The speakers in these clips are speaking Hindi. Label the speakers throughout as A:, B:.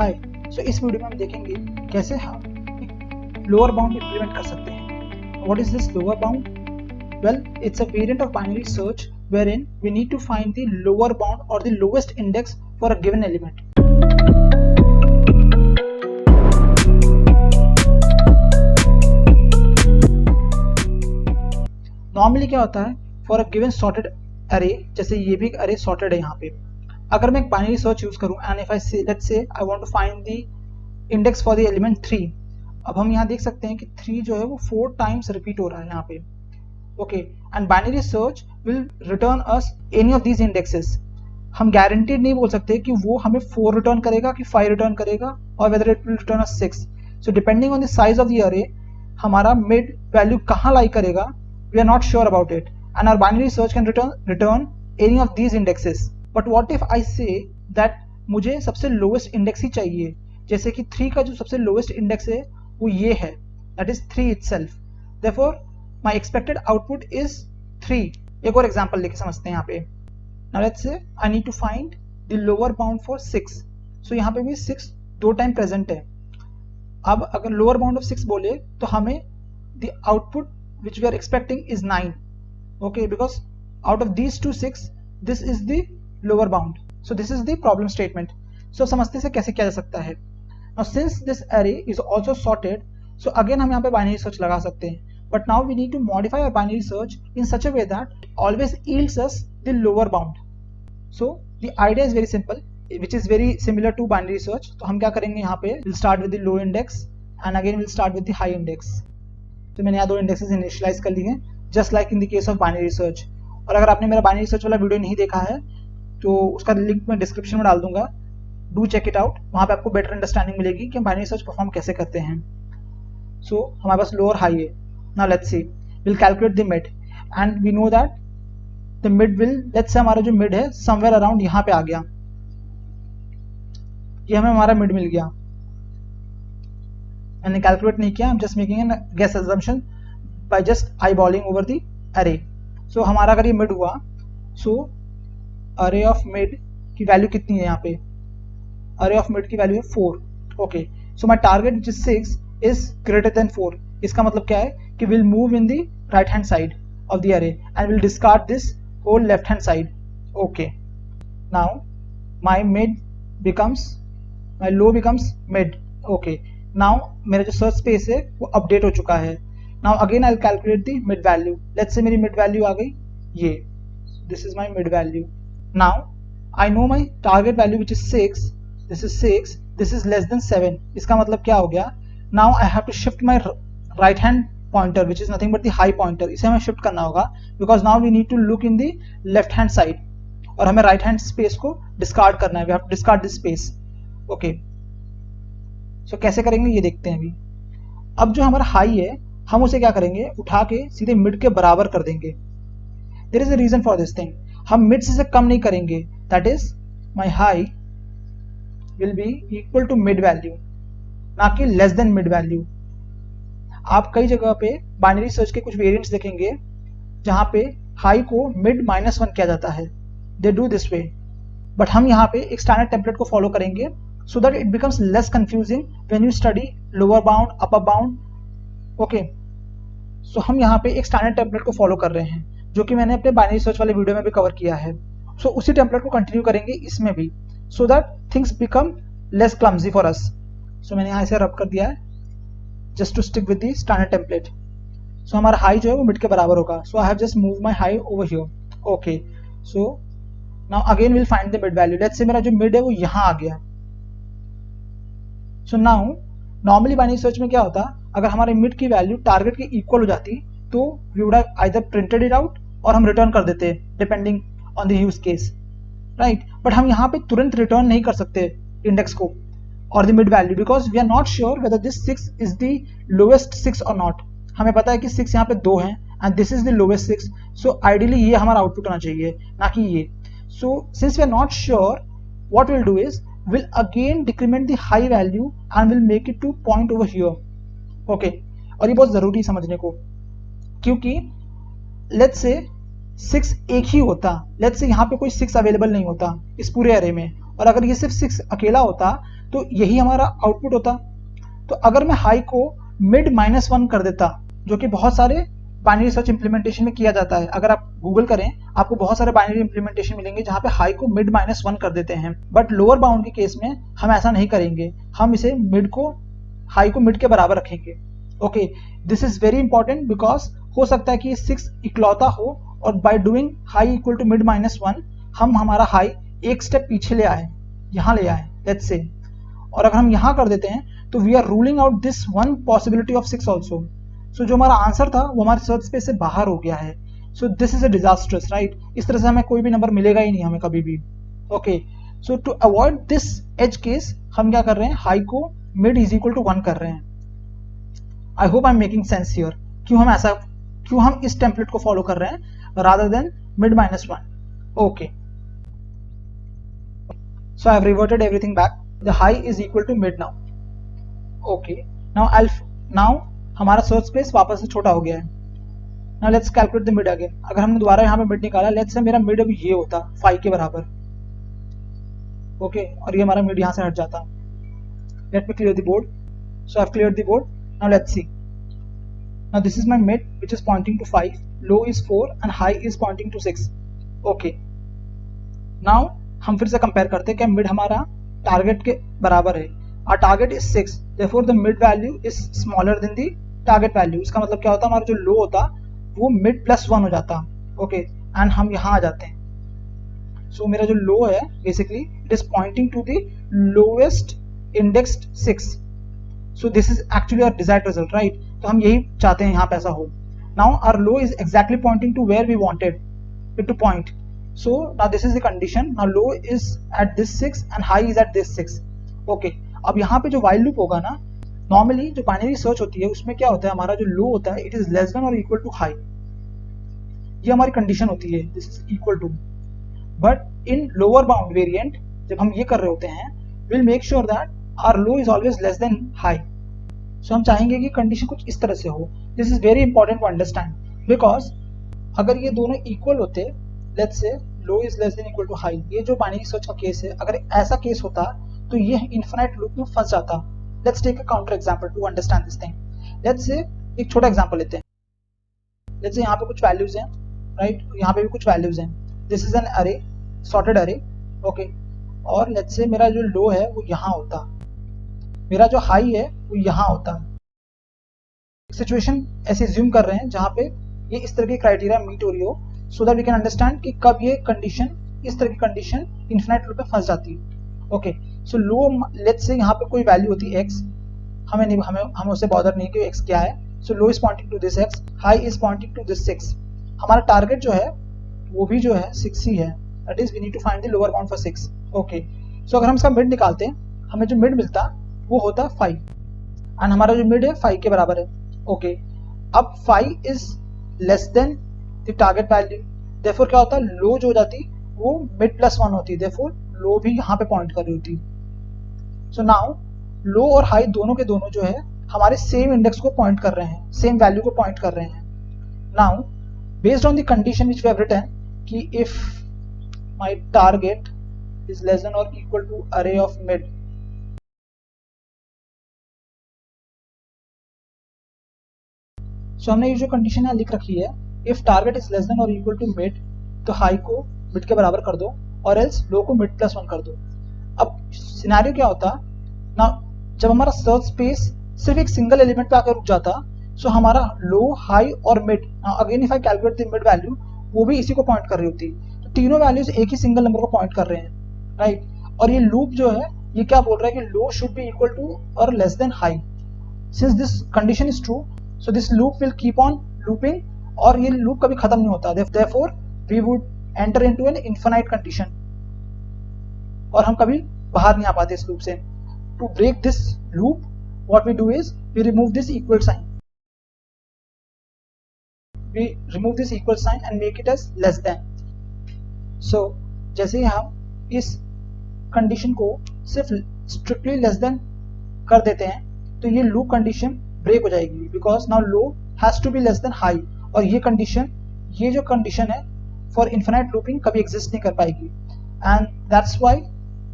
A: हाय। सो इस वीडियो में हम देखेंगे कैसे हम लोअर बाउंड इम्प्लीमेंट कर सकते हैं। What is this lower bound? Well, it's a variant of binary search wherein we need to find the lower bound or the lowest index for a given element. Normally क्या होता है, फॉर अ गिवन सॉर्टेड अरे, जैसे ये भी एक अरे सॉर्टेड है यहाँ पे, अगर मैं एक बाइनरी सर्च यूज करूँ and if I say let's say I want to find the index for the element 3, अब हम यहाँ देख सकते हैं कि 3 जो है वो 4 टाइम्स रिपीट हो रहा है यहाँ पे। Okay, and binary search will return us any of these indexes. हम गारंटीड नहीं बोल सकते कि वो हमें 4 रिटर्न करेगा कि 5 रिटर्न करेगा और whether it will return us 6। So depending on the size of the अरे हमारा मिड वैल्यू कहाँ लाई करेगा, we are not sure about it, and our binary search can return any of these indexes. But what if I say that मुझे सबसे lowest index ही चाहिए, जैसे कि 3 का जो सबसे lowest index है वो ये है, that is 3 itself. Therefore my expected output is 3. एक और example लेके समझते हैं यहाँ पे। Now let's say I need to find the lower bound for 6. So यहाँ पे भी 6 दो टाइम present है। अब अगर lower bound of 6 बोले तो हमें the output which we are expecting is 9. Okay, because out of these two 6, this is the lower bound. So this is the problem statement. So समझते से कैसे किया जा सकता है। Now since this array is also sorted, so again हम यहाँ पे binary search लगा सकते हैं, but now we need to modify our binary search in such a way that it always yields us the lower bound. So the idea is very simple, which is very similar to binary search. तो हम क्या करेंगे यहाँ पे, we'll start with the low index and again we'll start with the high index. तो मैंने यहाँ दो इंडेक्सेस इनिशियलाइज कर लिए हैं, just like in the case of binary search. और अगर आपने मेरा बाइनरी सर्च वाला वीडियो नहीं देखा है तो उसका लिंक मैं डिस्क्रिप्शन में डाल दूंगा, डू चेक इट आउट। वहाँ पे आपको बेटर अंडरस्टैंडिंग मिलेगी कि हम बाइनरी सर्च परफॉर्म कैसे करते हैं। सो हमारे पास लो और हाई है। Now let's see, will calculate the mid and we know that the mid will, let's say हमारा जो मिड है समवेयर अराउंड यहाँ पे आ गया, ये हमें हमारा मिड मिल गया। मैंने कैलकुलेट नहीं किया, I'm just making a guess assumption by just eyeballing over the array. So हमारा अगर ये mid हुआ, so array of mid की वैल्यू कितनी है यहाँ पे? array of mid की वैल्यू है 4. Okay, so my target which is 6 is greater than 4. इसका मतलब क्या है कि we'll move in the right hand side of the array and we'll discard this whole left hand side. Okay, now my mid becomes, my low becomes mid. Okay, now मेरा जो सर्च स्पेस है वो अपडेट हो चुका है। Now again I will calculate the mid value. Let's say मेरी मिड वैल्यू आ गई ये, this is my mid value. Now I know my target value which is 6, this is 6, this is less than 7। इसका मतलब क्या हो गया, now I have to shift my right hand pointer which is nothing but the high pointer, इसे हमें शिफ्ट करना होगा because now we need to look in the left hand side और हमें राइट हैंड स्पेस को डिस्कार्ड करना है। We have to discard this space. Okay, so कैसे करेंगे ये देखते हैं अभी। अब जो हमारा हाई है हम उसे क्या करेंगे, उठा के सीधे मिड के बराबर कर देंगे। There is a reason for this thing, हम मिड से कम नहीं करेंगे, that is my high will be equal to mid value, ना कि लेस देन मिड वैल्यू। आप कई जगह पे बाइनरी सर्च के कुछ वेरिएंट्स देखेंगे जहां पे हाई को मिड -1 किया जाता है, they do this way, but हम यहाँ पे एक स्टैंडर्ड टेम्पलेट को फॉलो करेंगे so that it becomes less confusing when you study lower bound, upper bound. Okay, so हम यहाँ पे एक स्टैंडर्ड टेम्पलेट को फॉलो कर रहे हैं जो कि मैंने अपने बाइनरी सर्च वाले वीडियो में भी कवर किया है। सो उसी टेम्पलेट को कंटिन्यू करेंगे इसमें भी, so that things become less clumsy for us. So मैंने यहाँ इसे रब कर दिया है just to stick with the standard template. So हमारा हाई जो है वो मिड के बराबर होगा, so I have just moved my high over here. Okay, so now again we'll find the mid value. Let's say मेरा जो मिड है वो यहाँ आ गया। So now normally binary search में क्या होता, अगर हमारे मिड की वैल्यू टारगेट के इक्वल हो जाती तो we would have either printed it out और हम रिटर्न कर देते depending on the use case, right. But हम यहाँ पे तुरंत रिटर्न नहीं कर सकते इंडेक्स को और the mid value because we are not sure whether this 6 is the lowest 6 और नॉट। हमें पता है कि 6 यहाँ पे 2 हैं and this is the lowest 6, so ideally ये हमारा आउटपुट होना चाहिए, ना कि ये। So since we are not sure, what will do is will again decrement the high value and will make it to point over here. Okay, और ये बहुत जरूरी समझने को, क्योंकि let's say 6 एक ही होता, let's say यहाँ पे कोई 6 अवेलेबल नहीं होता इस पूरे अरे में और अगर ये सिर्फ 6 अकेला होता तो यही हमारा आउटपुट होता। तो अगर मैं हाई को मिड -1 कर देता, जो कि बहुत सारे बाइनरी सर्च इंप्लीमेंटेशन में किया जाता है, अगर आप गूगल करें आपको बहुत सारे बाइनरी इंप्लीमेंटेशन मिलेंगे जहां पे हाई को मिड -1 कर देते हैं, बट लोअर बाउंड के केस में हम ऐसा नहीं करेंगे, हम इसे मिड को हाई को मिड के बराबर रखेंगे। Okay, this is very important because हो सकता है कि 6 इकलौता हो और by doing high equal to mid -1 हम हमारा हाई एक स्टेप पीछे ले आए, यहाँ ले आए लेट्स से, और अगर हम यहाँ कर देते हैं तो we are ruling out this one possibility of 6 also. So जो हमारा आंसर था वो हमारे सर्च स्पेस से बाहर हो गया है। सो this is a disastrous, right? इस तरह से हमें कोई भी नंबर मिलेगा ही नहीं हमें कभी भी। Okay, so to avoid this edge case हम क्या कर रहे हैं, हाई को मिड इज इक्वल टू 1 कर रहे हैं। I hope I am making sense here. क्यों हम इस टेम्पलेट को फॉलो कर रहे हैं rather than mid -1। Okay, so I have reverted everything back. The high is equal to mid now. Okay, now हमारा सर्च स्पेस वापस से छोटा हो गया है। Now let's calculate the mid again. अगर हमने दोबारा यहाँ पे मिड निकाला, let's say मेरा मिड अभी ये होता 5 के बराबर। ओके, और ये हमारा मिड यहाँ से हट जाता। Let me clear the board. So I've cleared the board. Now let's see. Now this is my mid which is pointing to 5, low is 4 and high is pointing to 6. Okay. Now हम फिर से कंपेयर करते हैं कि मिड हमारा टारगेट के बराबर है। Our target is 6, therefore the mid value is smaller than the target value. इसका मतलब क्या होता है, हमारा जो लो होता वो मिड +1 हो जाता। ओके, एंड हम यहाँ आ जाते हैं। सो मेरा जो लो है basically it is pointing to the lowest indexed 6। So this is actually our desired result, right? तो हम यही चाहते हैं यहाँ पे ऐसा हो। Now our low is exactly pointing to where we wanted it to point. So now this is the condition. Now low is at this 6 and high is at this 6. Okay, अब यहाँ पे जो while loop होगा ना, नॉर्मली जो बाइनरी सर्च होती है उसमें क्या होता है, हमारा जो लो होता है इट इज लेस देन और इक्वल टू हाई। ये हमारी कंडीशन होती है, this is equal to. But in lower bound variant जब हम ये कर रहे होते हैं, will make sure that our low is always less than high. So हम चाहेंगे कि कंडीशन कुछ इस तरह से हो। This is very important to understand because अगर ये दोनों इक्वल होते, let's say low is less than equal to high, ये जो बाइनरी सर्च का केस है, अगर ऐसा केस होता तो ये इनफिनाइट लूप में फंस जाता। Let's take a counter example to understand this thing. Let's say एक छोटा एग्जांपल लेते हैं। लेट्स से यहाँ पे कुछ वैल्यूज हैं, राइट? यहाँ पे भी कुछ वैल्यूज हैं। दिस इज एन अरे, सॉर्टेड अरे। ओके, और लेट्स से मेरा जो लो है वो यहाँ होता, मेरा जो हाई है वो यहाँ होता। सिचुएशन ऐसे ज्यूम कर रहे हैं जहाँ पे ये इस तरह की क्राइटेरिया मीट हो रही हो, so that we can understand कि कब ये कंडीशन, इस तरह की कंडीशन इनफिनाइट लूप में फंस जाती है। Okay, so low let's say यहाँ पे कोई वैल्यू होती है x, हमें उससे बॉदर नहीं कि x क्या है। So low is pointing to this x, high is pointing to this 6। हमारा टारगेट जो है वो भी जो है 6 ही है, that is we need to find the lower bound for 6। Okay, so अगर हम इसका मिड निकालते हैं, हमें जो मिड मिलता वो होता 5 एंड हमारा जो मिड है 5 के बराबर है। ओके, अब 5 is less than the target value, therefore क्या होता है, लो जो हो जाती वो मिड +1 होती, देयरफॉर लो भी यहाँ पे पॉइंट कर रही होती। सो नाउ लो और हाई दोनों के दोनों जो है हमारे सेम इंडेक्स को पॉइंट कर रहे हैं, सेम वैल्यू को पॉइंट कर रहे हैं। Now based on the condition which we have written कि if my target is less than और equal to array of mid, so हमने ये जो कंडीशन है लिख रखी है, if target is less than और इक्वल टू मिड, तो हाई को मिड के बराबर कर दो और एल्स लो को मिड +1 कर दो। अब सिनेरियो क्या होता ना, जब हमारा सर्च स्पेस सिर्फ एक सिंगल एलिमेंट पे आकर रुक जाता, सो हमारा लो, हाई और mid, again if I calculate the mid value, वो भी इसी को पॉइंट कर रही होती। तो तीनों वैल्यूज एक ही सिंगल नंबर को पॉइंट कर रहे हैं, राइट? और ये लूप जो है ये क्या बोल रहा है कि low should be equal to और less than high. Since this condition is true, so this loop will keep on looping और ये लूप कभी खत्म नहीं होता। Therefore we would enter into an infinite condition और हम कभी बाहर नहीं आ पाते इस लूप से। To break this loop what we do is we remove this equal sign, we remove this equal sign and make it as less than. So जैसे ही हम इस कंडीशन को सिर्फ स्ट्रिक्टली लेस देन कर देते हैं तो ये लूप कंडीशन ब्रेक हो जाएगी, because now low has to be less than high, और ये जो कंडीशन है फॉर इन्फिनाइट लूपिंग कभी एग्जिस्ट नहीं कर पाएगी। And that's why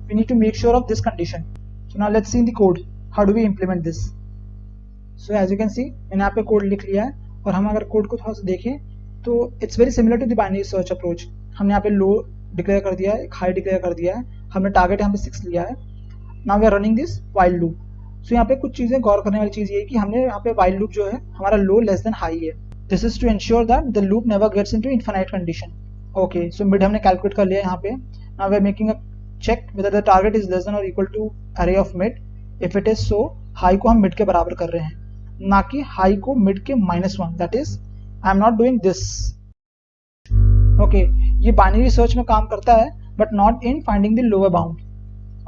A: we need to make sure of this condition. So now let's see in the code how do we implement this. So as you can see मैंने यहाँ पे कोड लिख लिया है, और हम अगर कोड को थोड़ा सा देखें तो it's very similar to the binary search approach. हमने यहाँ पे लो डिक्लेयर कर दिया है, एक हाई डिक्लेयर कर दिया है, हमने टारगेट यहाँ पे 6 लिया है. Now we are running this while loop. So यहाँ पे कुछ चीज़ें गौर करने वाली चीज़ ये है कि हमने यहाँ पे व्हाइल लूप जो है हमारा लो लेस देन हाई है. This is to ensure that the loop never gets into infinite condition. Okay, so mid हमने कैलकुलेट कर लिया यहाँ पे. Now we are making a check whether the target is less than और equal to array of mid. If it is so, high को हम मिड के बराबर कर रहे हैं, ना कि हाई को मिड के -1. That is I am not doing this. Okay, ये बाइनरी सर्च में काम करता है but not in finding the lower bound.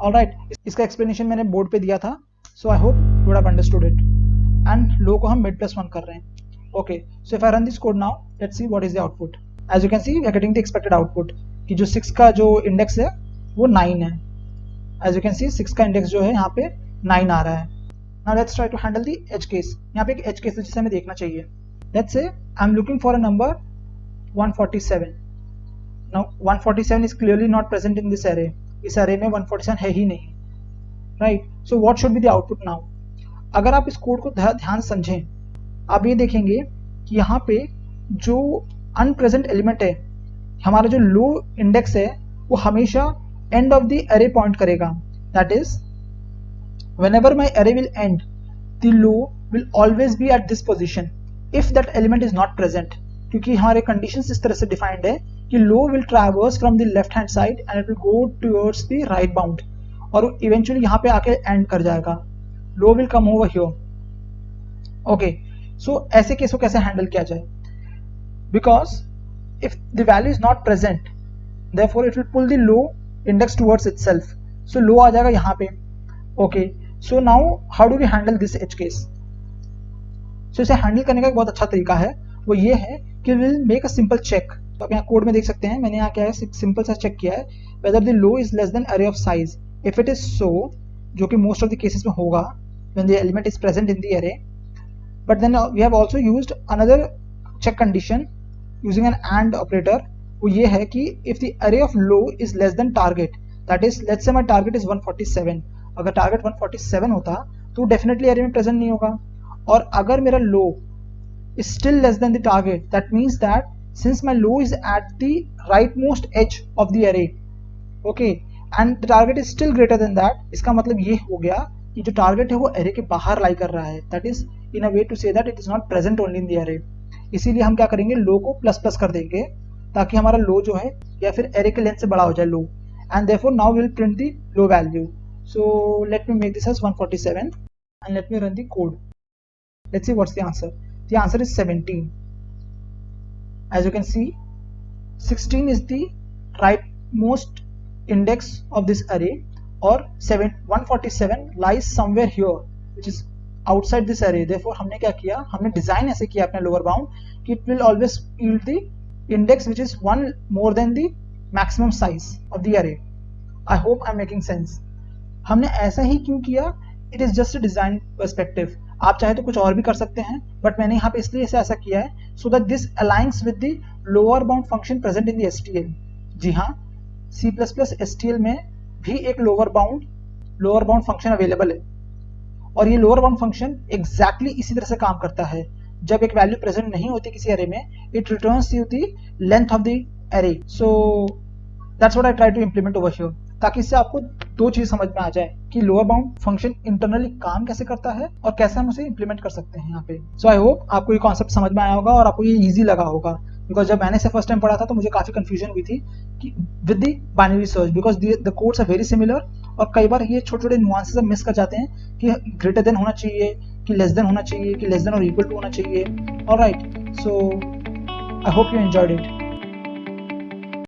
A: Alright, इसका एक्सप्लेनेशन मैंने बोर्ड पे दिया था, so I hope you would have understood it. And low को हम मिड +1 कर रहे हैं. Okay, so if I run this code now, let's see what is the output. As you can see we are getting the expected output कि जो 6 का जो इंडेक्स है वो 9 है. एज यू कैन सी 6 का इंडेक्स जो है यहाँ पे 9 आ रहा है. Now let's try to handle the edge case. यहाँ पे एक एज केस है जिसे हमें देखना चाहिए. Let's say I am looking for a number 147. Now 147 is clearly not present in this array. इस एरे में 147 है ही नहीं, right. So what should be the output now. अगर आप इस कोड को ध्यान समझें, आप ये देखेंगे कि यहाँ पे जो अनप्रेजेंट एलिमेंट है, हमारा जो लो इंडेक्स है, वो हमेशा end of the array point करेगा. That is whenever my array will end, the low will always be at this position if that element is not present. क्योंकि हमारे conditions इस तरह से defined है कि low will traverse from the left hand side and it will go towards the right bound, और eventually यहाँ पे आके end कर जाएगा. low will come over here. Okay, so ऐसे केस को कैसे handle किया जाए. Because if the value is not present, therefore it will pull the low index towards itself. So low आ जाएगा यहाँ पे. Okay, so now how do we handle this edge case? So इसे हैंडल करने का एक बहुत अच्छा तरीका है, वो ये है कि we'll make a simple check. तो आप यहाँ कोड में देख सकते हैं, मैंने यहाँ क्या है सिंपल सा चेक किया है, whether the low is less than array of size. If it is so, जो कि most of the cases में होगा when the element is present in the array. But then we have also used another check condition using an AND operator. वो ये है कि if the array of low is less than target, that is let's say my target is 147. अगर टारगेट 147 होता तो डेफिनेटली एरे में प्रेजेंट नहीं होगा. और अगर मेरा low is still less than the target, that means that since my low is at the rightmost edge of the array, okay, and the target is still greater than that, इसका मतलब ये हो गया कि जो टारगेट है वो एरे के बाहर लाई कर रहा है. That is in a way to say that it is not present only in the array. इसीलिए हम क्या करेंगे, लो को ++ कर देंगे ताकि हमारा लो जो है या फिर एरे के लेंथ से बड़ा हो जाए लो. And therefore now we will print the low value. So let me make this as 147 and let me run the code. Let's see what's the answer. The answer is 17. As you can see, 16 is the rightmost index of this array, or 147 lies somewhere here which is outside this array. Therefore हमने क्या किया, हमने डिजाइन ऐसे किया अपने लोअर बाउंड कि it will always yield the index which is 1 more than the maximum size of the array. I hope I'm making sense. हमने ऐसा ही क्यों किया, it is just a design perspective. आप चाहे तो कुछ और भी कर सकते हैं, बट मैंने यहाँ पे इसलिए इसे ऐसा किया है so that this aligns with the lower bound function present in the STL. जी हाँ, C++ STL में भी एक लोअर बाउंड फंक्शन अवेलेबल है, और ये लोअर बाउंड फंक्शन एग्जैक्टली इसी तरह से काम करता है. जब एक वैल्यू प्रेजेंट नहीं होती किसी एरे में, it returns you the length of the array. So that's what I try to implement over here, ताकि इससे आपको दो चीज समझ में आ जाए कि लोअर बाउंड फंक्शन इंटरनली काम कैसे करता है और कैसे हम उसे इंप्लीमेंट कर सकते हैं यहाँ पे. सो आई होप आपको ये कॉन्सेप्ट समझ में आया होगा और आपको ये इजी लगा होगा, बिकॉज जब मैंने इसे फर्स्ट टाइम पढ़ा था तो मुझे काफी कंफ्यूजन हुई थी कि with the binary search, because the codes are very similar, और कई बार ये छोटे छोटे नुआंसेस मिस कर जाते हैं कि ग्रेटर देन होना चाहिए, कि लेस देन होना चाहिए, कि लेस देन और इक्वल टू होना चाहिए. Alright, so I hope you enjoyed it.